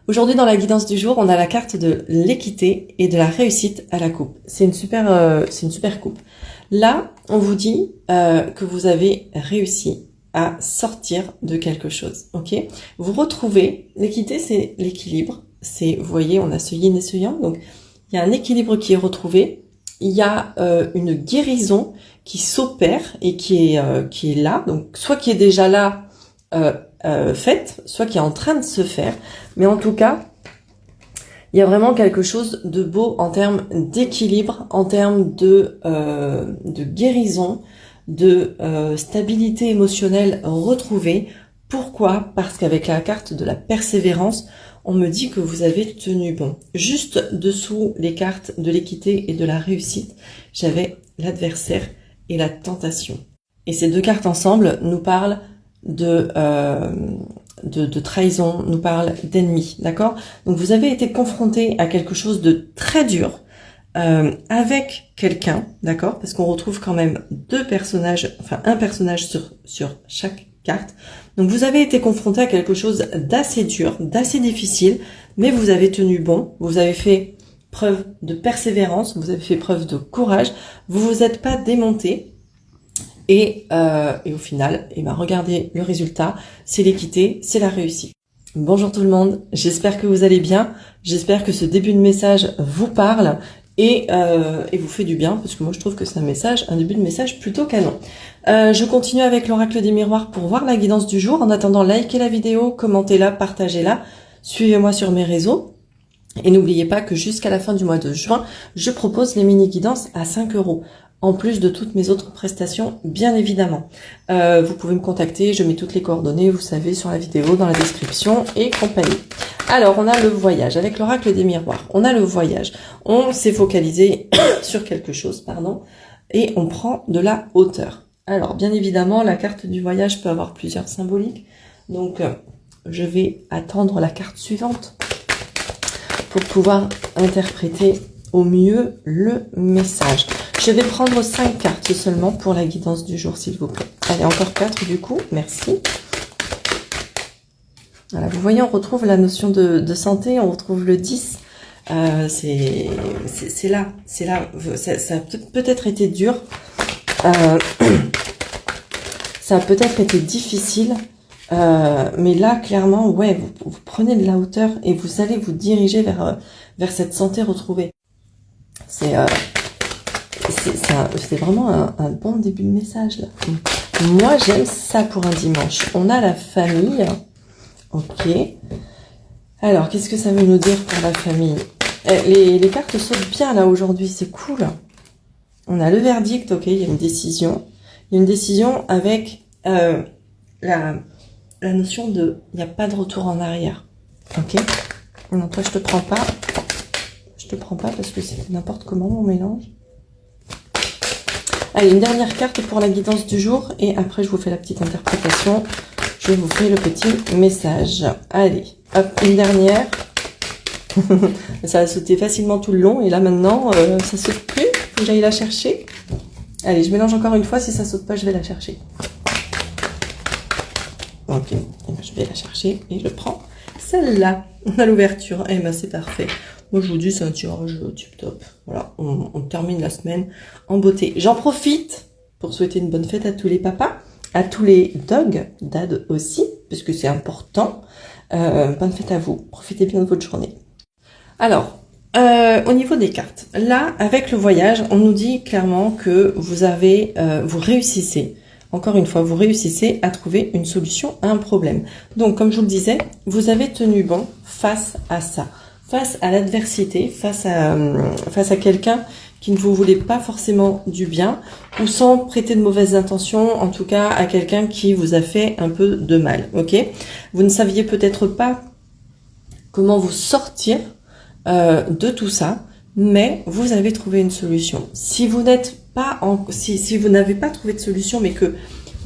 Aujourd'hui, dans la guidance du jour, on a la carte de l'équité et de la réussite à la coupe. C'est une super coupe. Là, on vous dit que vous avez réussi à sortir de quelque chose, ok? Vous retrouvez, l'équité, c'est l'équilibre. C'est, vous voyez, on a ce yin et ce yang, donc il y a un équilibre qui est retrouvé. Il y a une guérison qui s'opère et qui est là, donc soit qui est déjà là, faite, soit qui est en train de se faire, mais en tout cas, il y a vraiment quelque chose de beau en termes d'équilibre, en termes de guérison, de stabilité émotionnelle retrouvée. Pourquoi? Parce qu'avec la carte de la persévérance, on me dit que vous avez tenu bon. Juste dessous les cartes de l'équité et de la réussite, j'avais l'adversaire et la tentation. Et ces deux cartes ensemble nous parlent de trahison, nous parle d'ennemis, d'accord? Donc vous avez été confronté à quelque chose de très dur avec quelqu'un, d'accord? Parce qu'on retrouve quand même deux personnages, enfin un personnage sur chaque carte. Donc vous avez été confronté à quelque chose d'assez dur, d'assez difficile, mais vous avez tenu bon, vous avez fait preuve de persévérance, vous avez fait preuve de courage, vous vous êtes pas démonté. Et au final, regardez le résultat, c'est l'équité, c'est la réussite. Bonjour tout le monde, j'espère que vous allez bien, j'espère que ce début de message vous parle et vous fait du bien, parce que moi je trouve que c'est un début de message plutôt canon. Je continue avec l'oracle des miroirs pour voir la guidance du jour. En attendant, likez la vidéo, commentez-la, partagez-la, suivez-moi sur mes réseaux. Et n'oubliez pas que jusqu'à la fin du mois de juin, je propose les mini-guidances à 5 €. En plus de toutes mes autres prestations, bien évidemment. Vous pouvez me contacter, je mets toutes les coordonnées, vous savez, sur la vidéo, dans la description et compagnie. Alors, on a le voyage, avec l'oracle des miroirs. On a le voyage. On s'est focalisé sur quelque chose, pardon, et on prend de la hauteur. Alors, bien évidemment, la carte du voyage peut avoir plusieurs symboliques. Donc, je vais attendre la carte suivante pour pouvoir interpréter au mieux le message. Je vais prendre 5 cartes seulement pour la guidance du jour, s'il vous plaît. Allez, encore 4 du coup, merci. Voilà, vous voyez, on retrouve la notion de santé, on retrouve le 10. C'est là, ça a peut-être été dur, ça a peut-être été difficile, mais là, clairement, ouais, vous prenez de la hauteur et vous allez vous diriger vers cette santé retrouvée. C'est vraiment un bon début de message, là. Moi, j'aime ça pour un dimanche. On a la famille. Ok. Alors, qu'est-ce que ça veut nous dire pour la famille? Les cartes sautent bien, là, aujourd'hui. C'est cool. On a le verdict. Ok, il y a une décision. Il y a une décision avec la notion de... Il n'y a pas de retour en arrière. Ok. Non, toi, je te prends pas. Je te prends pas parce que c'est n'importe comment, mon mélange. Allez, une dernière carte pour la guidance du jour et après je vous fais la petite interprétation. Je vous fais le petit message. Allez, hop, une dernière. Ça a sauté facilement tout le long et là maintenant, ça saute plus. Faut que j'aille la chercher. Allez, je mélange encore une fois. Si ça saute pas, je vais la chercher. Ok, et ben, je vais la chercher et je prends celle-là. On a l'ouverture. Eh ben, c'est parfait. Moi, je vous dis, c'est un tirage tip top. Voilà, on termine la semaine en beauté. J'en profite pour souhaiter une bonne fête à tous les papas, à tous les dogs, dad aussi, puisque c'est important. Bonne fête à vous. Profitez bien de votre journée. Alors, au niveau des cartes, là, avec le voyage, on nous dit clairement que vous réussissez. Encore une fois, vous réussissez à trouver une solution à un problème. Donc, comme je vous le disais, vous avez tenu bon face à ça. Face à l'adversité, face à quelqu'un qui ne vous voulait pas forcément du bien, ou sans prêter de mauvaises intentions, en tout cas à quelqu'un qui vous a fait un peu de mal, ok? Vous ne saviez peut-être pas comment vous sortir de tout ça, mais vous avez trouvé une solution. Si vous n'êtes pas si vous n'avez pas trouvé de solution, mais que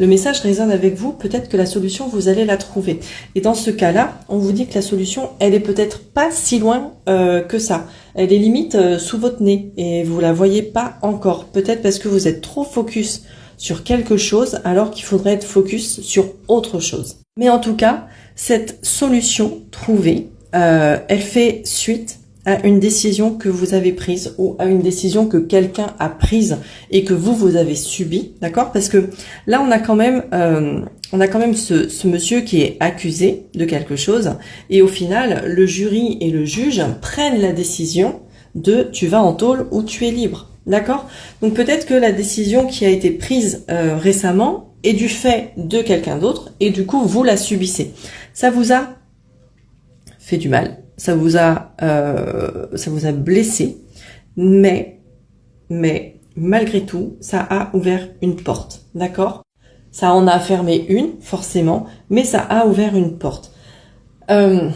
le message résonne avec vous, peut-être que la solution, vous allez la trouver. Et dans ce cas-là, on vous dit que la solution, elle est peut-être pas si loin que ça. Elle est limite sous votre nez et vous la voyez pas encore. Peut-être parce que vous êtes trop focus sur quelque chose alors qu'il faudrait être focus sur autre chose. Mais en tout cas, cette solution trouvée, elle fait suite à une décision que vous avez prise ou à une décision que quelqu'un a prise et que vous avez subi, d'accord? Parce que là, on a quand même ce monsieur qui est accusé de quelque chose et au final, le jury et le juge prennent la décision de tu vas en tôle ou tu es libre, d'accord? Donc peut-être que la décision qui a été prise récemment est du fait de quelqu'un d'autre et du coup, vous la subissez. Ça vous a fait du mal, ça vous a blessé, mais malgré tout, ça a ouvert une porte, d'accord? Ça en a fermé une, forcément, mais ça a ouvert une porte. Ça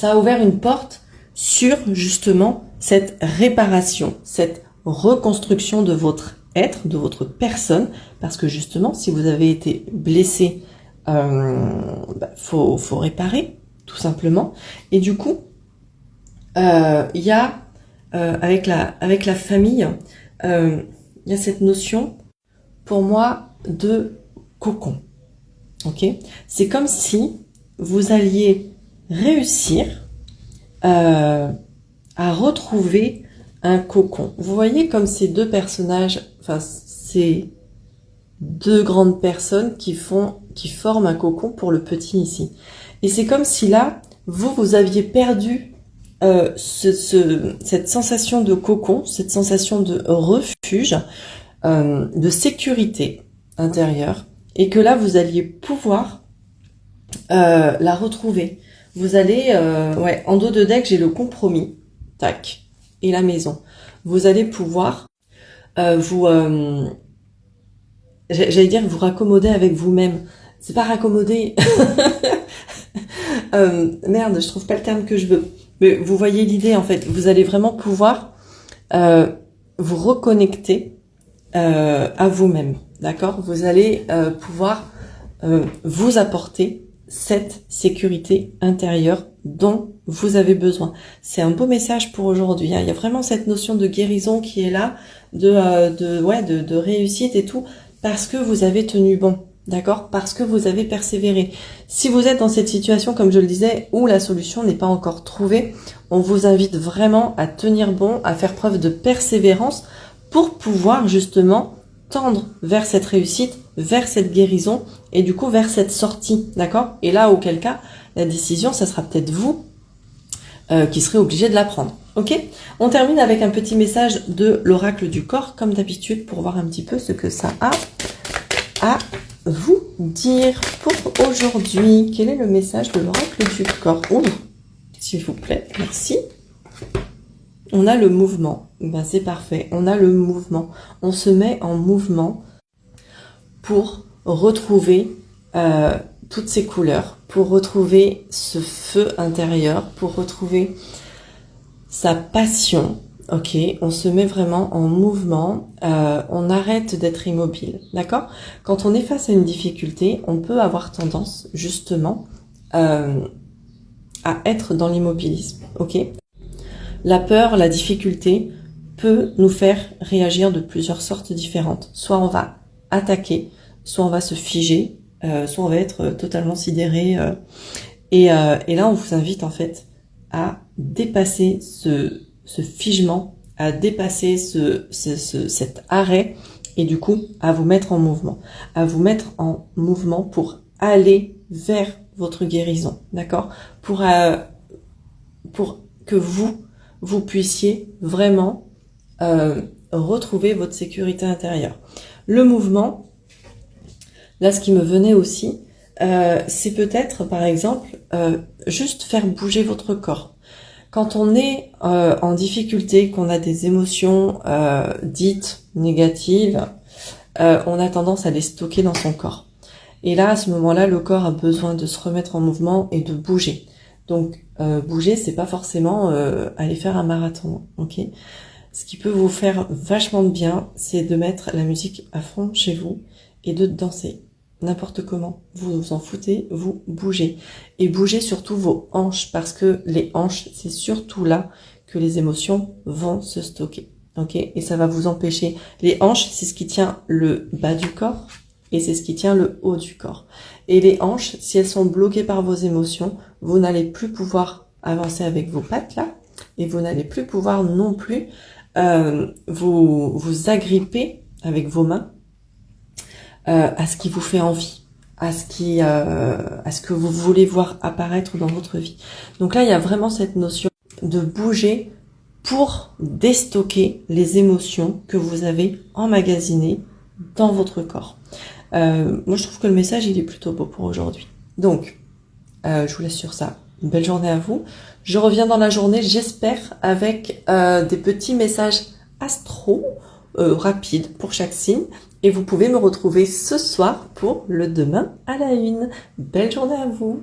a ouvert une porte sur, justement, cette réparation, cette reconstruction de votre être, de votre personne, parce que, justement, si vous avez été blessé, faut réparer, tout simplement. Et du coup, il y a, avec la famille, il y a cette notion, pour moi, de cocon. Ok? C'est comme si vous alliez réussir à retrouver un cocon. Vous voyez comme ces deux personnages, enfin ces deux grandes personnes qui forment un cocon pour le petit ici. Et c'est comme si là, vous aviez perdu cette sensation de cocon, cette sensation de refuge, de sécurité intérieure, et que là, vous alliez pouvoir la retrouver. Vous allez, en dos de deck, j'ai le compromis, tac, et la maison. Vous allez pouvoir j'allais dire vous raccommoder avec vous-même. C'est pas raccommoder. Merde, je trouve pas le terme que je veux. Mais vous voyez l'idée en fait. Vous allez vraiment pouvoir vous reconnecter à vous-même, d'accord? Vous allez pouvoir vous apporter cette sécurité intérieure dont vous avez besoin. C'est un beau message pour aujourd'hui, hein. Il y a vraiment cette notion de guérison qui est là, de réussite et tout, parce que vous avez tenu bon. D'accord? Parce que vous avez persévéré. Si vous êtes dans cette situation, comme je le disais, où la solution n'est pas encore trouvée, on vous invite vraiment à tenir bon, à faire preuve de persévérance pour pouvoir justement tendre vers cette réussite, vers cette guérison et du coup vers cette sortie. D'accord? Et là, auquel cas, la décision, ça sera peut-être vous qui serez obligé de la prendre. Ok? On termine avec un petit message de l'oracle du corps, comme d'habitude, pour voir un petit peu ce que ça a à vous dire pour aujourd'hui. Quel est le message de l'oracle du corps? Ouvre, s'il vous plaît, merci. On a le mouvement, ben c'est parfait, on a le mouvement. On se met en mouvement pour retrouver toutes ces couleurs, pour retrouver ce feu intérieur, pour retrouver sa passion. Ok, on se met vraiment en mouvement, on arrête d'être immobile, d'accord? Quand on est face à une difficulté, on peut avoir tendance justement à être dans l'immobilisme, ok? La peur, la difficulté peut nous faire réagir de plusieurs sortes différentes. Soit on va attaquer, soit on va se figer, soit on va être totalement sidéré. Et là, on vous invite en fait à dépasser ce figement, à dépasser cet arrêt et du coup à vous mettre en mouvement. À vous mettre en mouvement pour aller vers votre guérison, d'accord? Pour que vous puissiez vraiment retrouver votre sécurité intérieure. Le mouvement, là ce qui me venait aussi, c'est peut-être par exemple juste faire bouger votre corps. Quand on est en difficulté, qu'on a des émotions dites négatives, on a tendance à les stocker dans son corps. Et là, à ce moment-là, le corps a besoin de se remettre en mouvement et de bouger. Donc, bouger, c'est pas forcément aller faire un marathon, ok? Ce qui peut vous faire vachement de bien, c'est de mettre la musique à fond chez vous et de danser. N'importe comment, vous vous en foutez, vous bougez. Et bougez surtout vos hanches, parce que les hanches, c'est surtout là que les émotions vont se stocker. Ok? Et ça va vous empêcher. Les hanches, c'est ce qui tient le bas du corps, et c'est ce qui tient le haut du corps. Et les hanches, si elles sont bloquées par vos émotions, vous n'allez plus pouvoir avancer avec vos pattes là, et vous n'allez plus pouvoir non plus vous agripper avec vos mains à ce qui vous fait envie, à ce que vous voulez voir apparaître dans votre vie. Donc là, il y a vraiment cette notion de bouger pour déstocker les émotions que vous avez emmagasinées dans votre corps. Moi, je trouve que le message, il est plutôt beau pour aujourd'hui. Donc, je vous laisse sur ça. Une belle journée à vous. Je reviens dans la journée, j'espère, avec des petits messages astro rapides pour chaque signe. Et vous pouvez me retrouver ce soir pour le demain à la une. Belle journée à vous.